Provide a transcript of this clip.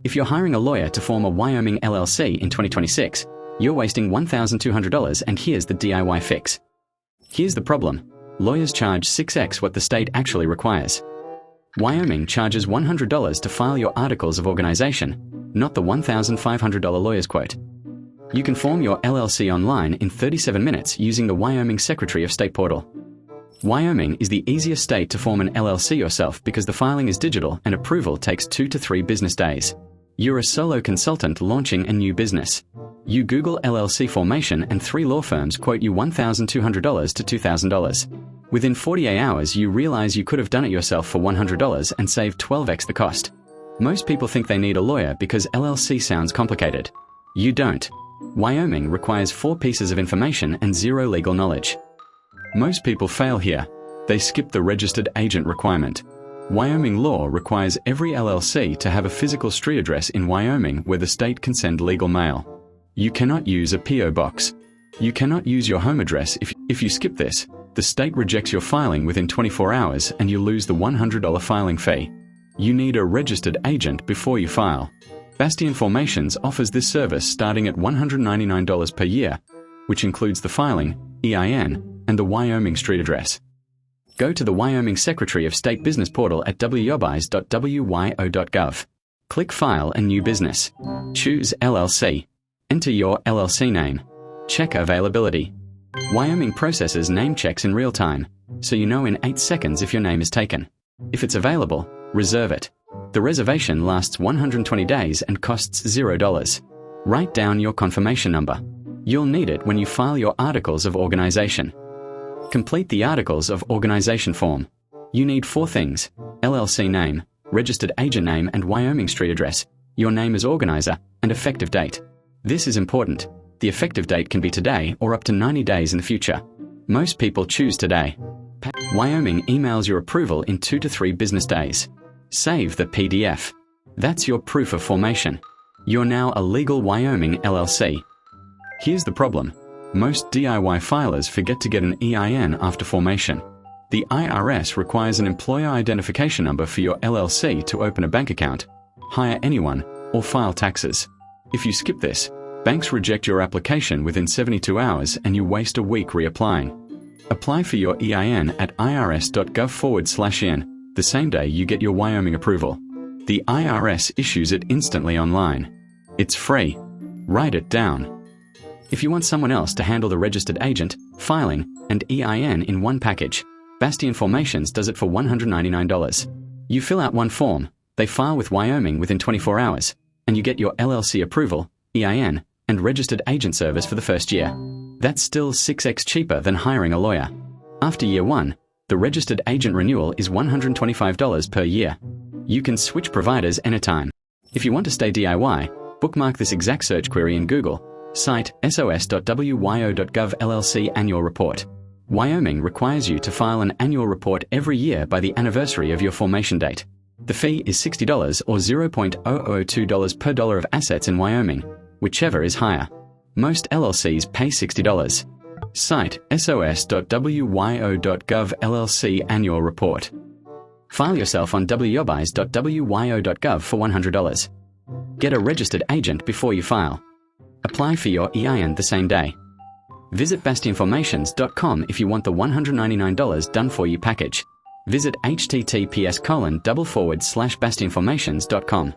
If you're hiring a lawyer to form a Wyoming LLC in 2026, you're wasting $1,200, and here's the DIY fix. Here's the problem. Lawyers charge 6x what the state actually requires. Wyoming charges $100 to file your articles of organization, not the $1,500 lawyer's quote. You can form your LLC online in 37 minutes using the Wyoming Secretary of State portal. Wyoming is the easiest state to form an LLC yourself because the filing is digital and approval takes 2 to 3 business days. You're a solo consultant launching a new business. You Google LLC formation and 3 law firms quote you $1,200 to $2,000. Within 48 hours, you realize you could have done it yourself for $100 and saved 12x the cost. Most people think they need a lawyer because LLC sounds complicated. You don't. Wyoming requires 4 pieces of information and 0 legal knowledge. Most people fail here. They skip the registered agent requirement. Wyoming law requires every LLC to have a physical street address in Wyoming where the state can send legal mail. You cannot use a P.O. box. You cannot use your home address. If you skip this, the state rejects your filing within 24 hours and you lose the $100 filing fee. You need a registered agent before you file. Bastion Formations offers this service starting at $199 per year, which includes the filing, EIN, and the Wyoming street address. Go to the Wyoming Secretary of State business portal at wyobiz.wyo.gov. Click File and New Business. Choose LLC. Enter your LLC name. Check availability. Wyoming processes name checks in real time, so you know in 8 seconds if your name is taken. If it's available, reserve it. The reservation lasts 120 days and costs $0. Write down your confirmation number. You'll need it when you file your articles of organization. Complete the Articles of Organization form. You need 4 things: LLC name, registered agent name and Wyoming street address, your name as organizer, and effective date. This is important. The effective date can be today or up to 90 days in the future. Most people choose today. Wyoming emails your approval in 2 to 3 business days. Save the PDF. That's your proof of formation. You're now a legal Wyoming LLC. Here's the problem. Most DIY filers forget to get an EIN after formation. The IRS requires an employer identification number for your LLC to open a bank account, hire anyone, or file taxes. If you skip this, banks reject your application within 72 hours and you waste a week reapplying. Apply for your EIN at irs.gov/in the same day you get your Wyoming approval. The IRS issues it instantly online. It's free. Write it down. If you want someone else to handle the registered agent, filing, and EIN in one package, Bastion Formations does it for $199. You fill out one form, they file with Wyoming within 24 hours, and you get your LLC approval, EIN, and registered agent service for the first year. That's still 6x cheaper than hiring a lawyer. After year 1, the registered agent renewal is $125 per year. You can switch providers anytime. If you want to stay DIY, bookmark this exact search query in Google. Site sos.wyo.gov LLC Annual Report. Wyoming requires you to file an annual report every year by the anniversary of your formation date. The fee is $60 or $0.002 per dollar of assets in Wyoming, whichever is higher. Most LLCs pay $60. Site sos.wyo.gov LLC Annual Report. File yourself on wyobiz.wyo.gov for $100. Get a registered agent before you file. Apply for your EIN the same day. Visit bastionformations.com if you want the $199 done for you package. Visit https://bastionformations.com.